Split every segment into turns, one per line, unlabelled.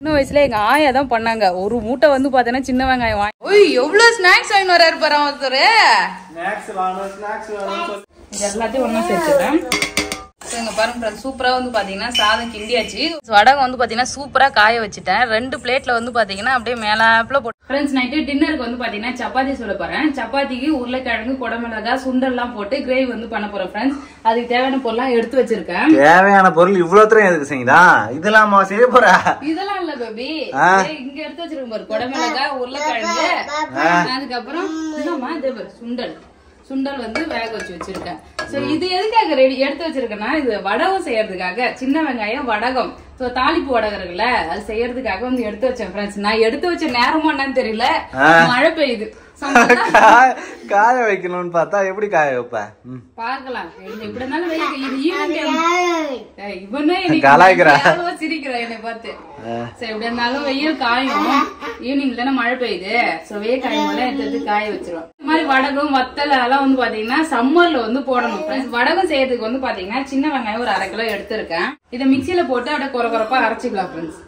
சின்ன வயசுல எங்க ஆயா தான் பண்ணாங்க. ஒரு மூட்டை வந்து பாத்தீங்கன்னா சின்ன வெங்காயம் வாங்கி. ஓய் எவ்வளவு ஸ்நாக்ஸ் வாங்கி வராரு பாரு ஒருத்தர். இது எல்லாத்தையும் ஒண்ணா சேர்த்துக்கிறேன். இங்க பாருங்க சூப்பரா வந்து பாத்தீங்கன்னா சாதம் கிண்டியாச்சு. வடகம் வந்து பாத்தீங்கன்னா சூப்பரா காய வச்சுட்டேன். 2 பிளேட்ல வந்து பாத்தீங்கன்னா அப்படியே மேலாப்ல போட்டு. ஃப்ரெண்ட்ஸ் நைட்டு டின்னருக்கு வந்து பாத்தீங்கன்னா சப்பாத்தி சொல்ல போறேன். சப்பாத்திக்கு உருளைக்கிழங்கு குடமிளகாய் சுண்டல் எல்லாம் போட்டு கிரேவி வந்து பண்ண போறேன் ஃப்ரெண்ட்ஸ். அதுக்கு தேவையான பொருள் எடுத்து வச்சிருக்கேன். தேவையான பொருள் இவ்வளவு எதுக்கு செய்யுதா? இதெல்லாம் செய்ய போற? இதெல்லாம் இல்ல பேபி, இங்க எடுத்து வச்சிருக்கேன் பாரு. குடமிளகாய் உருளைக்கிழங்கு அதுக்கப்புறம் சுண்டல் வந்து வேக வச்சிருக்கேன். சோ இது எதுக்காக எடுத்து வச்சிருக்கேன்னா இது வடகம் செய்யறதுக்காக. சின்ன வெங்காயம் வடகம் தாளிப்பு வடகம் இருக்குல்ல அது செய்யறதுக்காக வந்து எடுத்து வச்சேன் ஃப்ரெண்ட்ஸ். நான் எடுத்து வச்ச நேரமா என்னன்னு தெரியல, மழை பெய்யுது. காய வைக்கணும்னு பார்த்தா எப்படி காய வைப்ப பாக்கலாம். எப்படி இருந்தாலும் சிரிக்கிறேன் என்னை பார்த்து. சரி எப்படி இருந்தாலும் வெயில் காயும். ஈவினிங் தானே மழை பெய்யுது. சோ வெயில் காயும் போல எடுத்து காய வச்சிருவோம். இந்த மாதிரி வடகம் வத்தல் அதெல்லாம் வந்து பாத்தீங்கன்னா சம்மர்ல வந்து போடணும். வடகம் செய்யறதுக்கு வந்து பாத்தீங்கன்னா சின்ன வெங்காயம் ஒரு 1/2 கிலோ எடுத்திருக்கேன். இதை மிக்சியில போட்டு அப்படியே குறப்பா அரைச்சிக்கலாம் ஃப்ரெண்ட்ஸ்.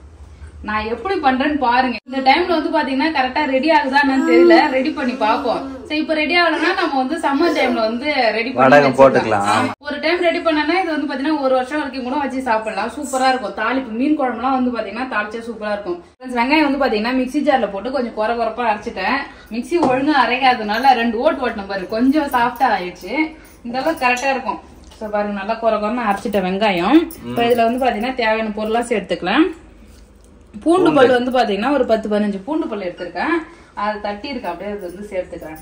நான் எப்படி பண்றேன்னு பாருங்க. இந்த டைம்ல வந்து பாத்தீங்கன்னா கரெக்டா ரெடி ஆகுதான்னு தெரியல. ரெடி பண்ணி பாப்போம். சரி இப்ப ரெடி ஆகலன்னா நம்ம வந்து சம்மர் டைம்ல வந்து ரெடி பண்ணி போட்டுக்கலாம். ஒரு டைம் ரெடி பண்ணனா இது வந்து பாத்தீங்கன்னா 1 வருஷம் வரைக்கும் கூட வச்சு சாப்பிடலாம். சூப்பரா இருக்கும். தாளிப்பு மீன் குழம்புலாம் வந்து பாத்தீங்கன்னா தாளிச்சா சூப்பரா இருக்கும். வெங்காயம் வந்து பாத்தீங்கன்னா மிக்சி ஜார்ல போட்டு கொஞ்சம் குறப்பா அரைச்சிட்டேன். மிக்சி ஒழுங்கா அரைக்காதனால 2 ஓட்டு நம்பர் கொஞ்சம் சாஃப்டா ஆயிடுச்சு. இதெல்லாம் கரெக்டா இருக்கும். பாருங்க நல்லா குறன்னு அரைச்சிட்டேன் வெங்காயம். இப்ப இதுல வந்து பாத்தீங்கன்னா தேவையான பொருள்லாம் சேர்த்துக்கலாம். பூண்டு பல் வந்து பாத்தீங்கன்னா ஒரு 10-15 பூண்டு பல் எடுத்திருக்கேன். அதை தட்டி இருக்கேன் அப்படியே வந்து சேர்த்துக்கிறேன்.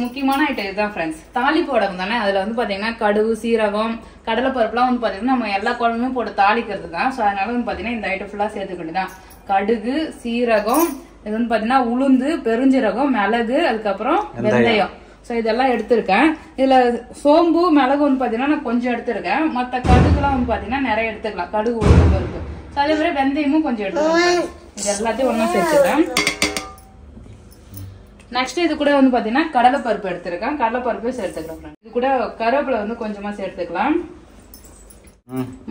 முக்கியமான ஐட்டம் இதுதான் ஃப்ரெண்ட்ஸ். தாளிப்பு வடகம் தானே. அதுல வந்து பாத்தீங்கன்னா கடுகு சீரகம் கடலைப்பருப்புலாம் வந்து பாத்தீங்கன்னா நம்ம எல்லா குழம்புமே போட்டு தாளிக்கிறது தான். ஸோ அதனால வந்து பாத்தீங்கன்னா இந்த ஐட்டம் ஃபுல்லா சேர்த்துக்க வேண்டியதான். கடுகு சீரகம் இது வந்து பாத்தீங்கன்னா உளுந்து பெருஞ்சீரகம் மிளகு அதுக்கப்புறம் வெந்தயம். சோ இதெல்லாம் எடுத்திருக்கேன். இதுல சோம்பு மிளகு வந்து பாத்தீங்கன்னா நான் கொஞ்சம் எடுத்திருக்கேன். மத்த கடுகுலாம் வந்து பாத்தீங்கன்னா நிறைய எடுத்துக்கலாம். கடுகு உளுந்து பருப்பு அதே மாதிரி வெந்தயமும் கொஞ்சம் எடுத்துக்கலாம். இது எல்லாத்தையும் ஒண்ணா சேர்த்துக்கிறேன். நெக்ஸ்ட் இது கூட வந்து பாத்தீங்கன்னா கடலைப்பருப்பு எடுத்திருக்கேன். கடலைப்பருப்பு சேர்த்துக்கலாம். இது கூட கருவேப்பிலை வந்து கொஞ்சமா சேர்த்துக்கலாம்.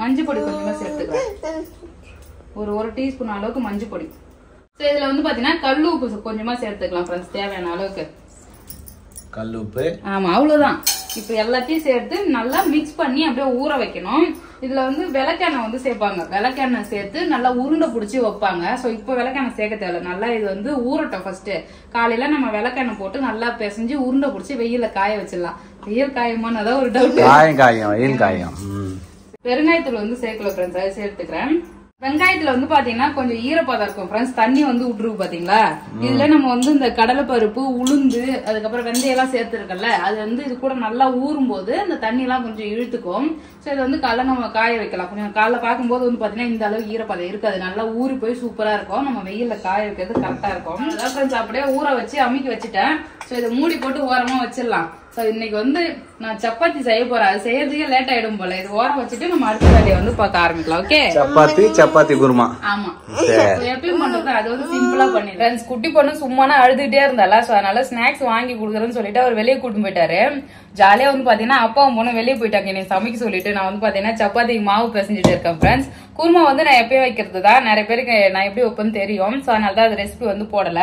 மஞ்சள் பொடி கொஞ்சமா சேர்த்துக்கலாம். ஒரு டீஸ்பூன் அளவுக்கு மஞ்சள் பொடி. இதுல வந்து பாத்தீங்கன்னா கல் உப்பு கொஞ்சமா சேர்த்துக்கலாம் ஃப்ரெண்ட்ஸ் தேவையான அளவுக்கு. கல் உப்பு ஆமா அவ்வளவுதான். இப்ப எல்லாத்தையும் சேர்த்து நல்லா மிக்ஸ் பண்ணி அப்படியே ஊற வைக்கணும். இதுல வந்து விளக்கெண்ணெய் வந்து சேர்ப்பாங்க. விளக்கெண்ணெய் சேர்த்து நல்லா உருண்டை பிடிச்சி வைப்பாங்க. சோ இப்ப விளக்கெண்ணெய் சேர்க்க தேவை. நல்லா இது வந்து ஊறட்டும். ஃபர்ஸ்ட் காலையில நம்ம விளக்கெண்ணெய் போட்டு நல்லா பிசைஞ்சு உருண்டை பிடிச்சி வெயில காய வச்சிடலாம். வெயில் காயமான்னு அதான் ஒரு டவுட். வெயில் காயம். பெருங்காயத்தூள் வந்து சேர்க்கல ஃப்ரெண்ட்ஸ், அதை சேர்த்துக்கிறேன். வெங்காயத்துல வந்து பாத்தீங்கன்னா கொஞ்சம் ஈரப்பதம் இருக்கும் ஃப்ரெண்ட்ஸ். தண்ணி வந்து விட்டுருக்கு பாத்தீங்களா. இதுல நம்ம வந்து இந்த கடலைப்பருப்பு உளுந்து அதுக்கப்புறம் வெந்தயம் எல்லாம் சேர்த்துருக்கல அது வந்து இது கூட நல்லா ஊறும் போது இந்த தண்ணி எல்லாம் கொஞ்சம் இழுத்துக்கும். சோ இது வந்து காலைல நம்ம காய வைக்கலாம். கொஞ்சம் காலைல பார்க்கும்போது வந்து பாத்தீங்கன்னா இந்த அளவுக்கு ஈரப்பதம் இருக்காது. நல்லா ஊறி போய் சூப்பரா இருக்கும். நம்ம வெயில்ல காய வைக்கிறது கரெக்டா இருக்கும். அதான் ஃப்ரெண்ட்ஸ் அப்படியே ஊற வச்சு அமுக்கி வச்சுட்டேன். சோ இதை மூடி போட்டு ஓரமா வச்சிடலாம். சோ இன்னைக்கு வந்து நான் சப்பாத்தி செய்ய போறேன். அது செய்யறதுக்கே லேட் ஆயிடும் போல. இது ஓரம் வச்சுட்டு நம்ம அடுத்த வேலையை வந்து பார்க்க ஆரம்பிக்கலாம். ஓகே சப்பாத்தி குருமா. ஆமா எப்பயும் பண்றது அது வந்து சிம்பிளா பண்ணிடுறேன். குட்டி பொண்ணு சும்மானா அழுதுகிட்டே இருந்தால. சோ அதனால ஸ்நாக்ஸ் வாங்கி கொடுக்குறேன்னு சொல்லிட்டு அவர் வெளியே கூட்டிட்டு போயிட்டாரு. ஜாலியா வந்து பாத்தீங்கன்னா அப்பாவும் பொண்ணு வெளியே போயிட்டாங்க என்னை சமைக்க சொல்லிட்டு. நான் வந்து பாத்தீங்கன்னா சப்பாத்திக்கு மாவு பிசைஞ்சிட்டு இருக்கேன் ஃப்ரெண்ட்ஸ். குருமா வந்து நான் எப்பயும் வைக்கிறது தான். நிறைய பேருக்கு நான் எப்படி வைப்பேன்னு தெரியும். சோ அதனாலதான் அது ரெசிபி வந்து போடல.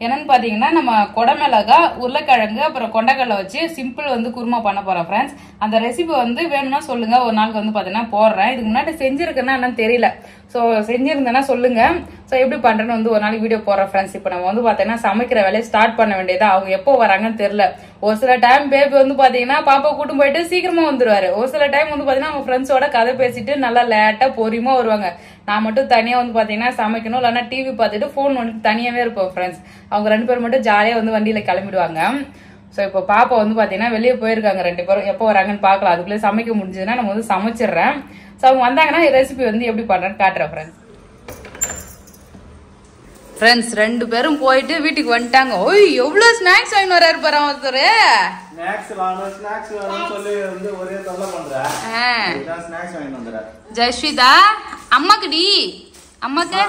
என்னன்னு பாத்தீங்கன்னா நம்ம குடமிளகாய் உருளைக்கிழங்கு அப்புறம் கொண்டைக்கடலை வச்சு சிம்பிள் வந்து குருமா பண்ண போறோம் ஃப்ரெண்ட்ஸ். அந்த ரெசிபி வந்து வேணும்னா சொல்லுங்க. ஒரு நாளுக்கு வந்து பாத்தீங்கன்னா போடுறேன். இதுக்கு முன்னாடி செஞ்சிருக்கேன்னா என்னன்னு தெரியல. சோ செஞ்சிருந்தேன்னா சொல்லுங்க. சோ எப்படி பண்றேன்னு வந்து ஒரு நாளைக்கு வீடியோ போடுறேன் ஃப்ரெண்ட்ஸ். இப்ப நம்ம வந்து பாத்தீங்கன்னா சமைக்கிற வேலையை ஸ்டார்ட் பண்ண வேண்டியதா. அவங்க எப்போ வராங்கன்னு தெரியல. ஒரு சில டைம் பேபி வந்து பாத்தீங்கன்னா பாப்பா கூட்டும் போயிட்டு சீக்கிரமா வந்துருவாரு. ஒரு சில டைம் வந்து பாத்தீங்கன்னா அவங்க ஃப்ரெண்ட்ஸோட கதை பேசிட்டு நல்லா லேட்டா பொறுமையா வருவாங்க. நான் மட்டும் தனியா வந்து பாத்தீங்கன்னா சமைக்கணும். இல்லைன்னா டிவி பார்த்துட்டு போன் வந்துட்டு தனியாவே இருப்போம் ஃப்ரெண்ட்ஸ். அவங்க 2 பேரும் மட்டும் ஜாலியா வந்து வண்டியில கிளம்பிடுவாங்க. சோ இப்போ பாப்பா வந்து பாத்தீங்கன்னா வெளியே போயிருக்காங்க. 2 பேரும் எப்போ வராங்கன்னு பாக்கலாம். அதுக்குள்ளே சமைக்க முடிஞ்சதுன்னா நம்ம வந்து சமைச்சிடுறேன். சோ அவங்க வந்தாங்கன்னா ரெசிபி வந்து எப்படி பண்றேன்னு காட்டுறேன் ஃப்ரெண்ட்ஸ். ஃப்ரெண்ட்ஸ் 2 பேரும் போயிட்டு வீட்டுக்கு வந்துட்டாங்க. ஓய் எவ்வளவு ஸ்நாக்ஸ் வாங்கி வராரு பாரு ஒருத்தரு. ஜெயஸ்விதா அம்மாக்குடி அம்மாக்கு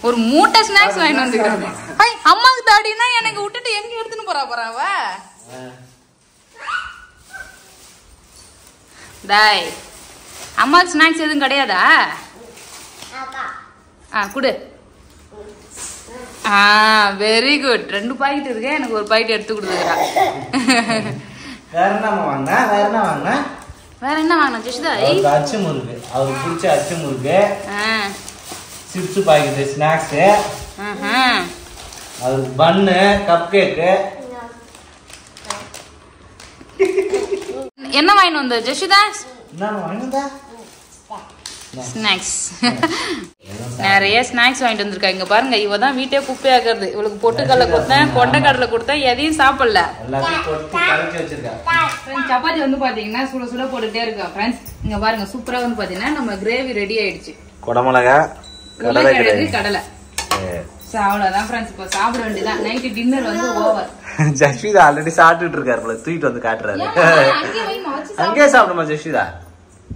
ஒரு மூட்டை ஸ்நாக்ஸ் வாங்கிட்டு வந்துக்கிறாங்க. அம்மாக்கு தாடினா எனக்கு விட்டுட்டு எங்க எடுத்துன்னு போறாவ. டாய் அம்மாக்கு ஸ்நாக்ஸ் எதுவும் கிடையாதா? குடு. Very good. 2 பாக்கெட் இருக்கு, எனக்கு ஒரு பாக்கெட் எடுத்து கொடுத்துக்கிறா.
வேற என்ன வாங்கினா?
வேற என்ன வாங்கினா ஜெஷிதா?
அச்சு முறுக்கு, அவருக்கு பிடிச்ச அச்சு முறுக்கு, சிப்ஸ் பாக்கெட், ஸ்நாக்ஸ், அவருக்கு பன்னு, கப் கேக்கு.
என்ன வாங்கிட்டு வந்த ஜெஷிதா?
என்ன வாங்கினா?
ஸ்நாக்ஸ். நிறைய ஸ்நாக்ஸ் வாங்கிட்டு வந்திருக்கா. இங்க பாருங்க, இவ தான் வீட்டே குப்பையாக்குறது. இவளுக்கு பொட்டுக்கடலை கொடுத்தேன், கொண்டைக்கடலை கொடுத்தேன், எதையும் சாப்பிடல. சப்பாத்தி வந்து பாத்தீங்கன்னா சுட சுட போட்டுட்டே இருக்கோம் ஃப்ரெண்ட்ஸ். இங்க பாருங்க, சூப்பரா வந்து பாத்தீங்கன்னா நம்ம கிரேவி ரெடி ஆயிடுச்சு.
குடமிளகா,
கடலை. அவ்வளவுதான் ஃப்ரெண்ட்ஸ். இப்போ சாப்பிட வேண்டியதான். நைட்டு டின்னர் வந்து ஓவர்.
ஜஸ்விதா ஆல்ரெடி சாப்பிட்டுட்டு இருக்காரு போல, தூக்கிட்டு வந்து காட்டுறாரு. அங்கே சாப்பிடுமா ஜஸ்விதா?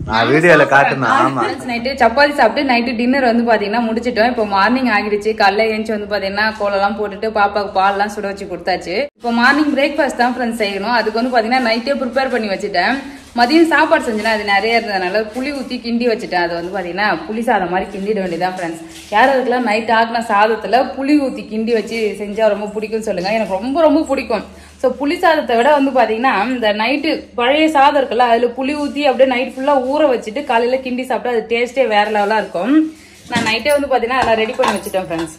நான் வீடியோல காட்டுனா. ஆமா,
நைட்டு சப்பாத்தி சாப்பிட்டு நைட்டு டின்னர் வந்து பாத்தீங்கன்னா முடிச்சிட்டோம். இப்போ மார்னிங் ஆகிடுச்சு. காலைல ஏஞ்சி வந்து பாத்தீங்கன்னா கோலெல்லாம் போட்டுட்டு பாப்பாக்கு பால் எல்லாம் சுட வச்சு கொடுத்தாச்சு. இப்போ மார்னிங் பிரேக்ஃபாஸ்ட் தான் ஃப்ரெண்ட்ஸ் செய்யணும். அதுக்கு வந்து பாத்தீங்கன்னா நைட்டே ப்ரிப்பேர் பண்ணி வச்சுட்டேன். மதியம் சாப்பாடு செஞ்சேன்னா அது நிறைய இருந்ததுனால புளி ஊற்றி கிண்டி வச்சுட்டேன். அது வந்து பாத்தீங்கன்னா புளி சாதம் மாதிரி கிண்டிட வேண்டியதான் ஃப்ரெண்ட்ஸ். யாராருக்குலாம் நைட் ஆக்கின சாதத்துல புளி ஊற்றி கிண்டி வச்சு செஞ்சா ரொம்ப பிடிக்கும்னு சொல்லுங்க. எனக்கு ரொம்ப ரொம்ப பிடிக்கும். ஸோ புளி சாதத்தை விட வந்து பாத்தீங்கன்னா இந்த நைட்டு பழைய சாதம் இருக்குல்ல, அதுல புளி ஊற்றி அப்படியே நைட் ஃபுல்லா ஊற வச்சுட்டு காலையில கிண்டி சாப்பிட்டா அது டேஸ்டே வேற லெவலா இருக்கும். நான் நைட்டே வந்து பாத்தீங்கன்னா அதெல்லாம் ரெடி பண்ணி வச்சுட்டேன் ஃப்ரெண்ட்ஸ்.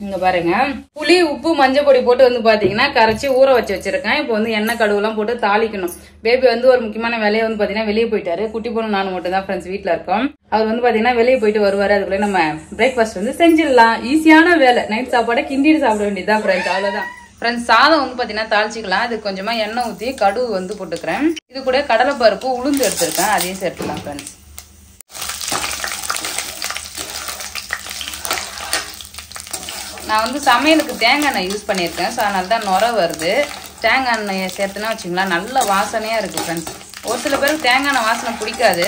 இங்க பாருங்க, புளி, உப்பு, மஞ்சள் பொடி போட்டு வந்து பாத்தீங்கன்னா கரைச்சி ஊற வச்சு வச்சிருக்கேன். இப்போ வந்து எண்ணெய் கடுவுலாம் போட்டு தாளிக்கணும். பேபி வந்து ஒரு முக்கியமான வேலையை வந்து பாத்தீங்கன்னா வெளியே போயிட்டாரு. குட்டி பொண்ணு நானும் மட்டும் தான் ஃப்ரெண்ட்ஸ் வீட்டுல இருக்கோம். அவர் வந்து பாத்தீங்கன்னா வெளியே போயிட்டு வருவாரு. அதுக்குள்ள நம்ம பிரேக்ஃபாஸ்ட் வந்து செஞ்சிடலாம். ஈஸியான வேலை. நைட் சாப்பாடை கிண்டிட்டு சாப்பிட வேண்டியதுதான் ஃப்ரெண்ட்ஸ். அவ்வளவுதான் ஃப்ரெண்ட்ஸ். சாதம் வந்து பாத்தீங்கன்னா தாளிச்சிக்கலாம். அது கொஞ்சமா எண்ணெய் ஊற்றி கடுகு வந்து போட்டுக்கிறேன். இது கூட கடலைப்பருப்பு, உளுந்து எடுத்திருக்கேன், அதையும் சேர்த்துக்கலாம் ஃப்ரெண்ட்ஸ். நான் வந்து சமையலுக்கு தேங்காய் எண்ணெய் யூஸ் பண்ணியிருக்கேன். ஸோ அதனால தான் நுர வருது. தேங்காய் எண்ணெயை சேர்த்துனா வச்சுங்களா நல்ல வாசனையாக இருக்குது ஃப்ரெண்ட்ஸ். ஒரு சில பேருக்கு தேங்காய் எண்ணெய் வாசனை பிடிக்காது.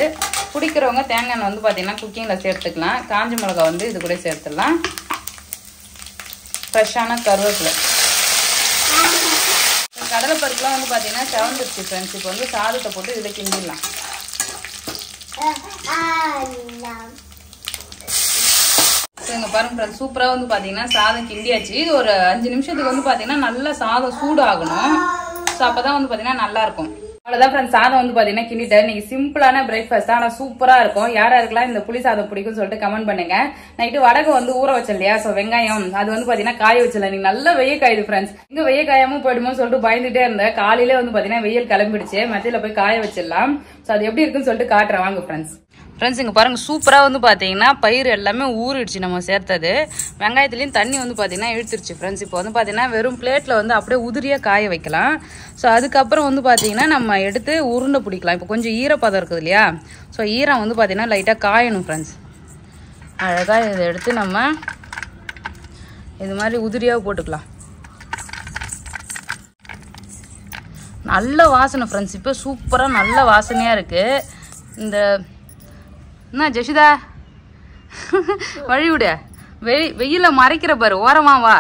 பிடிக்கிறவங்க தேங்காய் எண்ணெய் வந்து பார்த்தீங்கன்னா குக்கிங்கில் சேர்த்துக்கலாம். காஞ்ச மிளகா வந்து இது கூட சேர்த்துடலாம். ஃப்ரெஷ்ஷான கருவேப்பிலை. கடலைப்பருப்புலாம் வந்து பார்த்தீங்கன்னா செவந்துருச்சு ஃப்ரெண்ட்ஸ். இப்போ வந்து சாதத்தை போட்டு இதில் கிண்டிடலாம். இங்க பாருங்க ஃப்ரெண்ட்ஸ், சூப்பரா வந்து பாத்தீங்கன்னா சாதம் கிண்டியாச்சு. இது ஒரு 5 நிமிஷத்துக்கு வந்து பாத்தீங்கன்னா நல்லா சாதம் சூடு ஆகணும். ஸோ அப்பதான் வந்து பாத்தீங்கன்னா நல்லா இருக்கும். அவ்வளவுதான் ஃப்ரெண்ட்ஸ். சாதம் வந்து பாத்தீங்கன்னா கிண்டிட்டேன். இன்னைக்கு சிம்பிளான பிரேக்ஃபாஸ்ட் தான், ஆனா சூப்பரா இருக்கும். யாருக்கெல்லாம் இந்த புளி சாதம் பிடிக்கும்னு சொல்லிட்டு கமெண்ட் பண்ணுங்க. நைட்டு வடகை வந்து ஊற வச்ச இல்லையா, ஸோ வெங்காயம் அது வந்து பாத்தீங்கன்னா காய வச்சல. நீங்க நல்லா வெய்ய காயுது ஃப்ரெண்ட்ஸ். இங்க வெய்ய காயாம போயிடுமோன்னு சொல்லிட்டு பயந்துட்டே இருந்தேன். காலையில வந்து பாத்தீங்கன்னா வெயில் கிளம்பிடுச்சு. மத்தியில போய் காய வச்சிடலாம். ஸோ அது எப்படி இருக்குன்னு சொல்லிட்டு காட்டுறேன் வாங்க ஃப்ரெண்ட்ஸ். ஃப்ரெண்ட்ஸ் இங்கே பாருங்கள், சூப்பராக வந்து பார்த்தீங்கன்னா பயிர் எல்லாமே ஊறிடுச்சு நம்ம சேர்த்தது. வெங்காயத்துலேயும் தண்ணி வந்து பார்த்தீங்கன்னா இழுத்துருச்சு ஃப்ரெண்ட்ஸ். இப்போ வந்து பார்த்தீங்கன்னா வெறும் பிளேட்டில் வந்து அப்படியே உதிரியாக காய வைக்கலாம். ஸோ அதுக்கப்புறம் வந்து பார்த்தீங்கன்னா நம்ம எடுத்து உருண்டை பிடிக்கலாம். இப்போ கொஞ்சம் ஈரப்பதம் இருக்குது இல்லையா, ஸோ ஈரம் வந்து பார்த்தீங்கன்னா லைட்டாக காயணும் ஃப்ரெண்ட்ஸ். அழகாக இதை எடுத்து நம்ம இது மாதிரி உதிரியாக போட்டுக்கலாம். நல்ல வாசனை ஃப்ரெண்ட்ஸ். இப்போ சூப்பராக நல்ல வாசனையாக இருக்குது. இந்த என்ன ஜெஷிதா வழி விட வெயில மறைக்கிற பாரு, ஓரமா வா.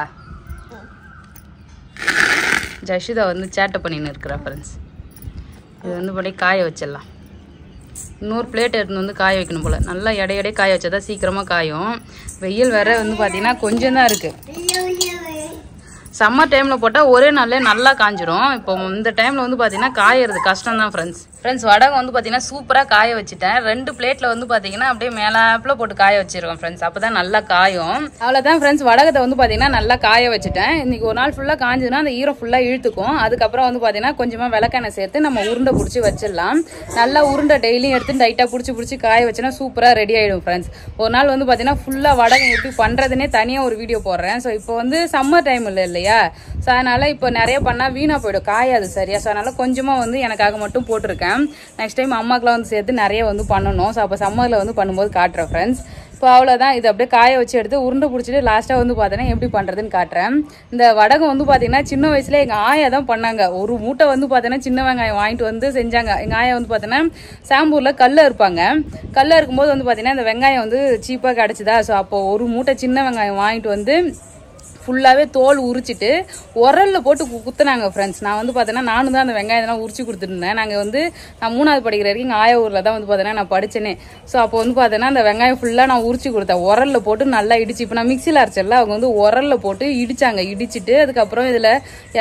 ஜஷிதா வந்து சேட்டை பண்ணின்னு இருக்கிறா ஃப்ரெண்ட்ஸ். இது வந்து படி காய வச்சிடலாம். இன்னொரு பிளேட் எடுத்து வந்து காய வைக்கணும் போல. நல்லா எடையடை காய வச்சாதான் சீக்கிரமா காயும். வெயில் வேற வந்து பாத்தீங்கன்னா கொஞ்சம் தான் இருக்கு. சம்மர் டைம்ல போட்டா ஒரே நாள்ல நல்லா காஞ்சிரும். இப்போ இந்த டைம்ல வந்து பாத்தீங்கன்னா காயறது கஷ்டம் தான் ஃப்ரெண்ட்ஸ். வடகம் வந்து பாத்தீங்கன்னா சூப்பரா காய வச்சுட்டேன். 2 பிளேட்ல வந்து பாத்தீங்கன்னா அப்படியே மேலாப்புல போட்டு காய வச்சிருக்கோம் ஃப்ரெண்ட்ஸ். அப்பதான் நல்லா காயும். அவ்வளவுதான் ஃப்ரெண்ட்ஸ், வடகத்தை வந்து பாத்தீங்கன்னா நல்லா காய வச்சுட்டேன். இன்னைக்கு ஒரு நாள் ஃபுல்லா காஞ்சுன்னா அந்த ஈரம் ஃபுல்லா இழுத்துக்கும். அதுக்கப்புறம் வந்து பாத்தீங்கன்னா கொஞ்சமா விளக்கெண்ணெய் சேர்த்து நம்ம உருண்டை பிடிச்சி வச்சிடலாம். நல்லா உருண்டை டெய்லியும் எடுத்து டைட்டா பிடிச்சி காய வச்சுன்னா சூப்பரா ரெடி ஆயிடும் ஃப்ரெண்ட்ஸ். ஒரு நாள் வந்து பாத்தீங்கன்னா ஃபுல்லா வடகம் எப்படி பண்றதுன்னே தனியா ஒரு வீடியோ போடுறேன். ஸோ இப்போ வந்து சம்மர் டைம் இல்லையா, ஸோ அதனால இப்போ நிறைய பண்ணா வீணா போயிடும், காயாது சரியா. ஸோ அதனால கொஞ்சமா வந்து எனக்காக மட்டும் போட்டிருக்கேன். நெக்ஸ்ட் டைம் அம்மாக்கெல்லாம் வந்து சேர்த்து நிறைய வந்து பண்ணணும். ஸோ அப்போ சம்மரில் வந்து பண்ணும்போது காட்டுறேன் ஃப்ரெண்ட்ஸ். இப்போ அவ்வளோதான், இது அப்படியே காய வச்சு எடுத்து உருண்டை பிடிச்சிட்டு லாஸ்ட்டாக வந்து பார்த்தீங்கன்னா எப்படி பண்ணுறதுன்னு காட்டுறேன். இந்த வடகம் வந்து பார்த்தீங்கன்னா சின்ன வயசுல எங்கள் ஆயா தான் பண்ணாங்க. ஒரு மூட்டை வந்து பார்த்தீங்கன்னா சின்ன வெங்காயம் வாங்கிட்டு வந்து செஞ்சாங்க. எங்கள் ஆயா வந்து பார்த்தீங்கன்னா சாம்பூரில் கல்ல இருப்பாங்க. கல்ல இருக்கும்போது வந்து பார்த்தீங்கன்னா இந்த வெங்காயம் வந்து சீப்பாக கிடச்சிதா. ஸோ அப்போ ஒரு மூட்டை சின்ன வெங்காயம் வாங்கிட்டு வந்து ஃபுல்லாகவே தோல் உரிச்சிட்டு உரலில் போட்டு குத்துனாங்க ஃப்ரெண்ட்ஸ். நான் வந்து பார்த்தீங்கன்னா நானும் தான் அந்த வெங்காயத்தெல்லாம் உரிச்சு கொடுத்துருந்தேன். நாங்கள் வந்து நான் 3வது படிக்கிற வரைக்கும் எங்கள் ஆயா ஊரில் தான் வந்து பார்த்தீங்கன்னா நான் படித்தேனே. ஸோ அப்போ வந்து பார்த்தீங்கன்னா அந்த வெங்காயம் ஃபுல்லாக நான் உரிச்சு கொடுத்தேன். உரலில் போட்டு நல்லா இடிச்சு, இப்போ நான் மிக்சியில் அரைச்சல அவங்க வந்து உரலில் போட்டு இடிச்சாங்க. இடிச்சிட்டு அதுக்கப்புறம் இதில்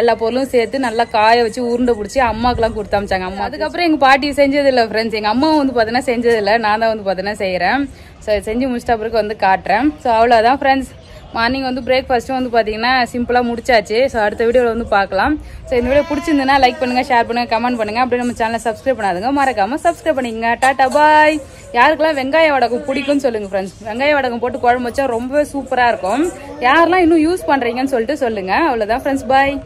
எல்லா பொருளும் சேர்த்து நல்லா காய வச்சு உருண்டை பிடிச்சி அம்மாக்கெல்லாம் கொடுத்து அமிச்சாங்க. அம்மா அதுக்கப்புறம் எங்கள் பாட்டி செஞ்சதில்லை ஃப்ரெண்ட்ஸ். எங்கள் அம்மாவும் வந்து பார்த்தீங்கன்னா செஞ்சதில்லை, நான் தான் வந்து பார்த்தீங்கன்னா செய்கிறேன். ஸோ செஞ்சு முடிச்சிட்ட பிறகு வந்து காட்டுறேன். ஸோ அவ்வளோதான் ஃப்ரெண்ட்ஸ். மார்னிங் வந்து பிரேக்ஃபாஸ்ட்டும் வந்து பார்த்தீங்கன்னா சிம்பிளாக முடிச்சாச்சு. ஸோ அடுத்த வீடியோவில் வந்து பார்க்கலாம். ஸோ இந்த வீடியோ பிடிச்சிருந்ததுன்னா லைக் பண்ணுங்கள், ஷேர் பண்ணுங்கள், கமெண்ட் பண்ணுங்கள். அப்படியே நம்ம சேனலை சப்ஸ்கிரைப் பண்ணாதுங்க, மறக்காமல் சப்ஸ்கிரைப் பண்ணிக்கங்க. டாட்டா பாய். யாருக்கெல்லாம் வெங்காய வடகம் பிடிக்கும்னு சொல்லுங்கள் ஃப்ரெண்ட்ஸ். வெங்காய வடகம் போட்டு குழம்பு வச்சா ரொம்பவே சூப்பராக இருக்கும். யாரெல்லாம் இன்னும் யூஸ் பண்ணுறீங்கன்னு சொல்லிட்டு சொல்லுங்கள். அவ்வளோதான் ஃப்ரெண்ட்ஸ், பாய்.